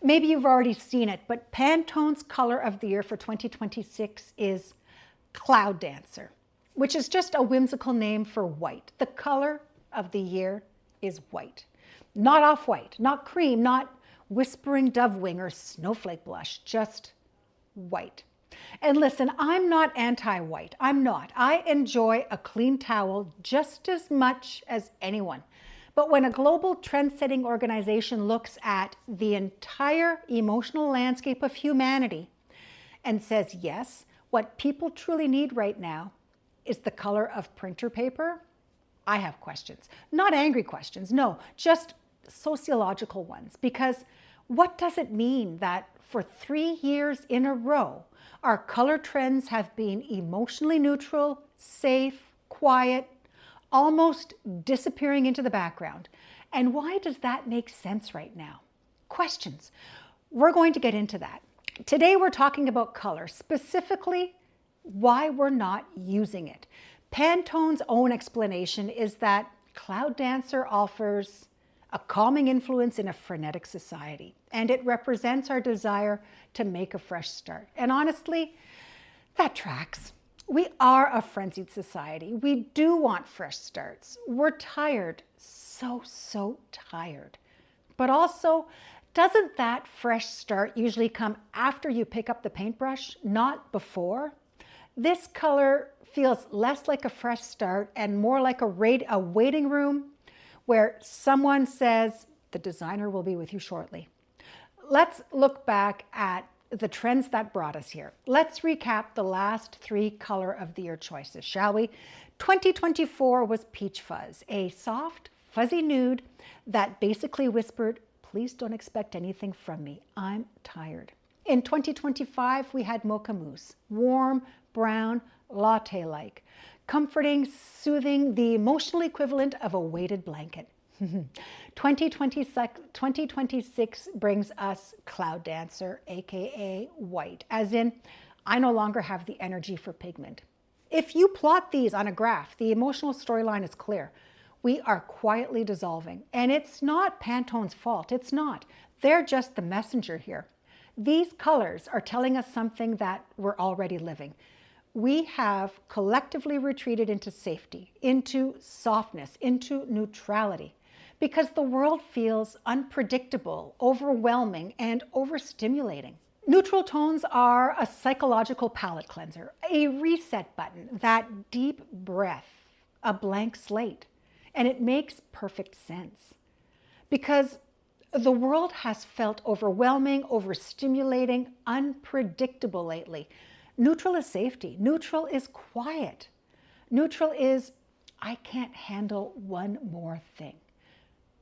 Maybe you've already seen it, but Pantone's color of the year for 2026 is Cloud Dancer, which is just a whimsical name for white. The color of the year is white. Not off-white, not cream, not whispering dove wing or snowflake blush, just white. And listen, I'm not anti-white. I'm not. I enjoy a clean towel just as much as anyone. But when a global trend-setting organization looks at the entire emotional landscape of humanity and says, yes, what people truly need right now is the color of printer paper, I have questions. Not angry questions, no, just sociological ones. Because what does it mean that for 3 years in a row, our color trends have been emotionally neutral, safe, quiet, almost disappearing into the background? And why does that make sense right now? Questions. We're going to get into that. Today we're talking about color, specifically why we're not using it. Pantone's own explanation is that Cloud Dancer offers a calming influence in a frenetic society, and it represents our desire to make a fresh start. And honestly, that tracks. We are a frenzied society. We do want fresh starts. We're tired, so tired. But also, doesn't that fresh start usually come after you pick up the paintbrush, not before? This color feels less like a fresh start and more like a waiting room where someone says, the designer will be with you shortly. Let's look back at the trends that brought us here. Let's recap the last 3 color of the year choices, shall we? 2024 was Peach Fuzz, a soft, fuzzy nude that basically whispered, please don't expect anything from me. I'm tired. In 2025, we had Mocha Mousse, warm, brown, latte-like, comforting, soothing, the emotional equivalent of a weighted blanket. 2026 brings us Cloud Dancer, aka white, as in, I no longer have the energy for pigment. If you plot these on a graph, the emotional storyline is clear. We are quietly dissolving, and it's not Pantone's fault. It's not. They're just the messenger here. These colors are telling us something that we're already living. We have collectively retreated into safety, into softness, into neutrality, because the world feels unpredictable, overwhelming, and overstimulating. Neutral tones are a psychological palate cleanser, a reset button, that deep breath, a blank slate. And it makes perfect sense because the world has felt overwhelming, overstimulating, unpredictable lately. Neutral is safety. Neutral is quiet. Neutral is, I can't handle one more thing.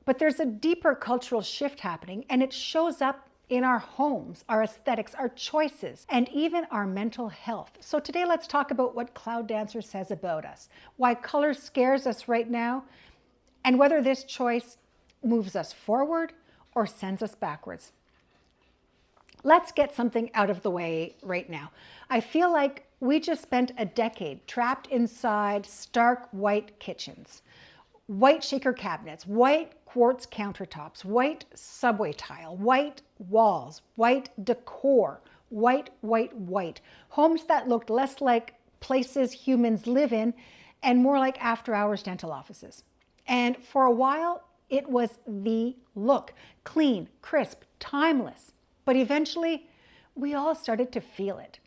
But there's a deeper cultural shift happening, and it shows up in our homes, our aesthetics, our choices, and even our mental health. So today let's talk about what Cloud Dancer says about us, why color scares us right now, and whether this choice moves us forward or sends us backwards. Let's get something out of the way right now. I feel like we just spent a decade trapped inside stark white kitchens, white shaker cabinets, white quartz countertops, white subway tile, white walls, white decor, white, homes that looked less like places humans live in and more like after-hours dental offices. And for a while, it was the look, clean, crisp, timeless. But eventually, we all started to feel it.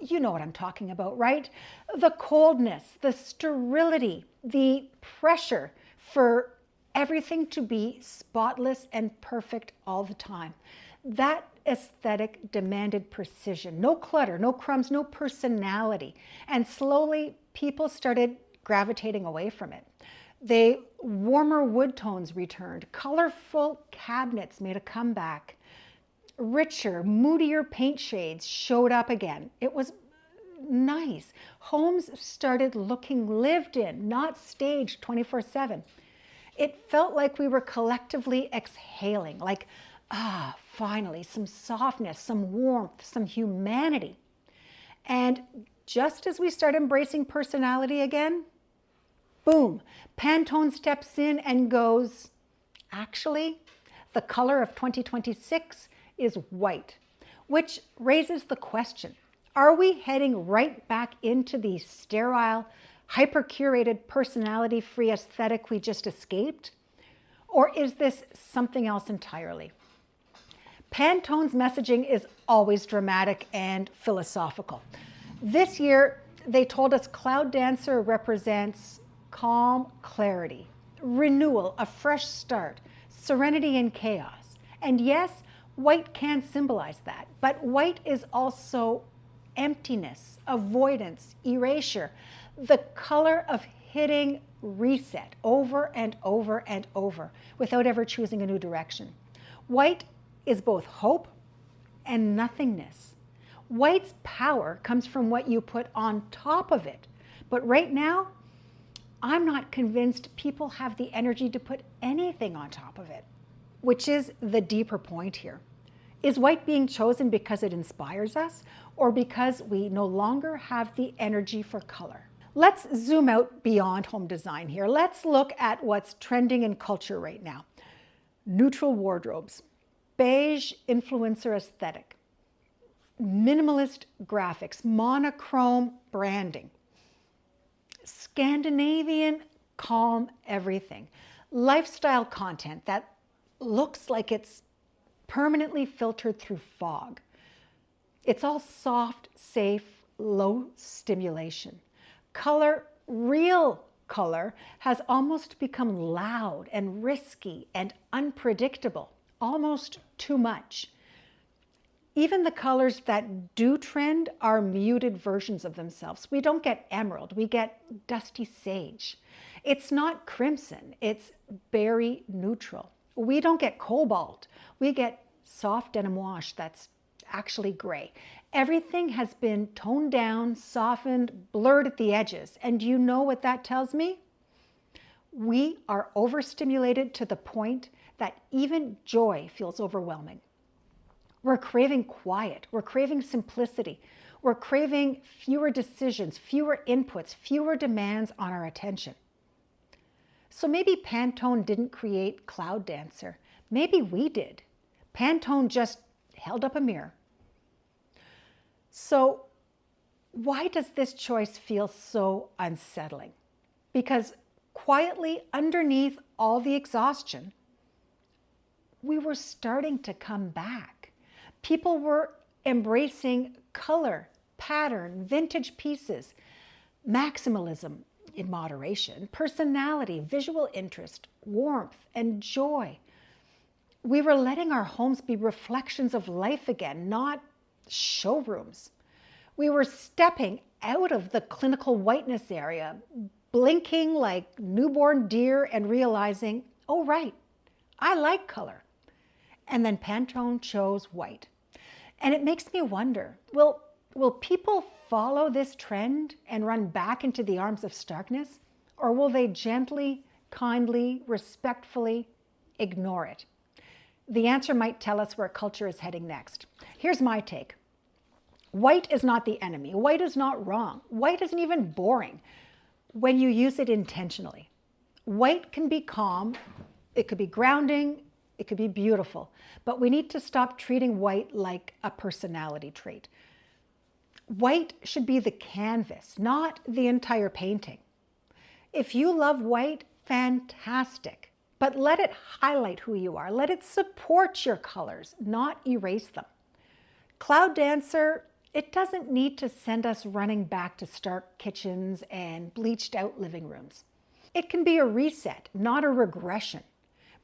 You know what I'm talking about, right? The coldness, the sterility, the pressure for everything to be spotless and perfect all the time. That aesthetic demanded precision, no clutter, no crumbs, no personality. And slowly, people started gravitating away from it. The warmer wood tones returned. Colorful cabinets made a comeback. Richer, moodier paint shades showed up again. It was nice. Homes started looking lived in, not staged 24/7. It felt like we were collectively exhaling, like, finally, some softness, some warmth, some humanity. And just as we start embracing personality again, boom, Pantone steps in and goes, actually, the color of 2026 is white, which raises the question, are we heading right back into the sterile, hyper-curated, personality-free aesthetic we just escaped? Or is this something else entirely? Pantone's messaging is always dramatic and philosophical. This year, they told us Cloud Dancer represents calm clarity, renewal, a fresh start, serenity in chaos. And yes, white can symbolize that, but white is also emptiness, avoidance, erasure, the color of hitting reset over and over and over without ever choosing a new direction. White is both hope and nothingness. White's power comes from what you put on top of it. But right now, I'm not convinced people have the energy to put anything on top of it, which is the deeper point here. Is white being chosen because it inspires us or because we no longer have the energy for color? Let's zoom out beyond home design here. Let's look at what's trending in culture right now. Neutral wardrobes, beige influencer aesthetic, minimalist graphics, monochrome branding, Scandinavian calm everything, lifestyle content that looks like it's permanently filtered through fog. It's all soft, safe, low stimulation. Color, real color, has almost become loud and risky and unpredictable, almost too much. Even the colors that do trend are muted versions of themselves. We don't get emerald, we get dusty sage. It's not crimson, it's berry neutral. We don't get cobalt, we get soft denim wash that's actually gray. Everything has been toned down, softened, blurred at the edges. And you know what that tells me? We are overstimulated to the point that even joy feels overwhelming. We're craving quiet, we're craving simplicity, we're craving fewer decisions, fewer inputs, fewer demands on our attention. So maybe Pantone didn't create Cloud Dancer. Maybe we did. Pantone just held up a mirror. So why does this choice feel so unsettling? Because quietly underneath all the exhaustion, we were starting to come back. People were embracing color, pattern, vintage pieces, maximalism in moderation, personality, visual interest, warmth, and joy. We were letting our homes be reflections of life again, not showrooms. We were stepping out of the clinical whiteness area, blinking like newborn deer and realizing, oh right, I like color. And then Pantone chose white. And it makes me wonder, will people follow this trend and run back into the arms of starkness? Or will they gently, kindly, respectfully ignore it? The answer might tell us where culture is heading next. Here's my take. White is not the enemy. White is not wrong. White isn't even boring when you use it intentionally. White can be calm, it could be grounding, it could be beautiful, but we need to stop treating white like a personality trait. White should be the canvas, not the entire painting. If you love white, fantastic, but let it highlight who you are. Let it support your colors, not erase them. Cloud Dancer, it doesn't need to send us running back to stark kitchens and bleached out living rooms. It can be a reset, not a regression.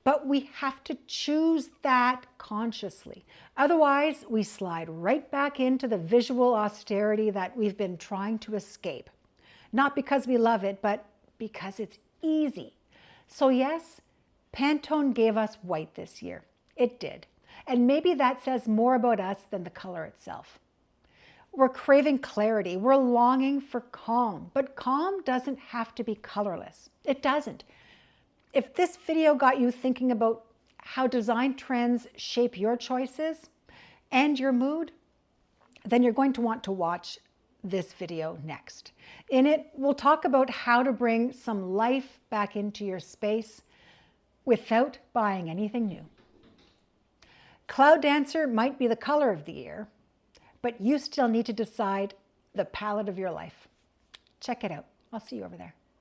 But we have to choose that consciously. Otherwise, we slide right back into the visual austerity that we've been trying to escape. Not because we love it, but because it's easy. So yes, Pantone gave us white this year. It did. And maybe that says more about us than the color itself. We're craving clarity. We're longing for calm. But calm doesn't have to be colorless. It doesn't. If this video got you thinking about how design trends shape your choices and your mood, then you're going to want to watch this video next. In it, we'll talk about how to bring some life back into your space without buying anything new. Cloud Dancer might be the color of the year, but you still need to decide the palette of your life. Check it out. I'll see you over there.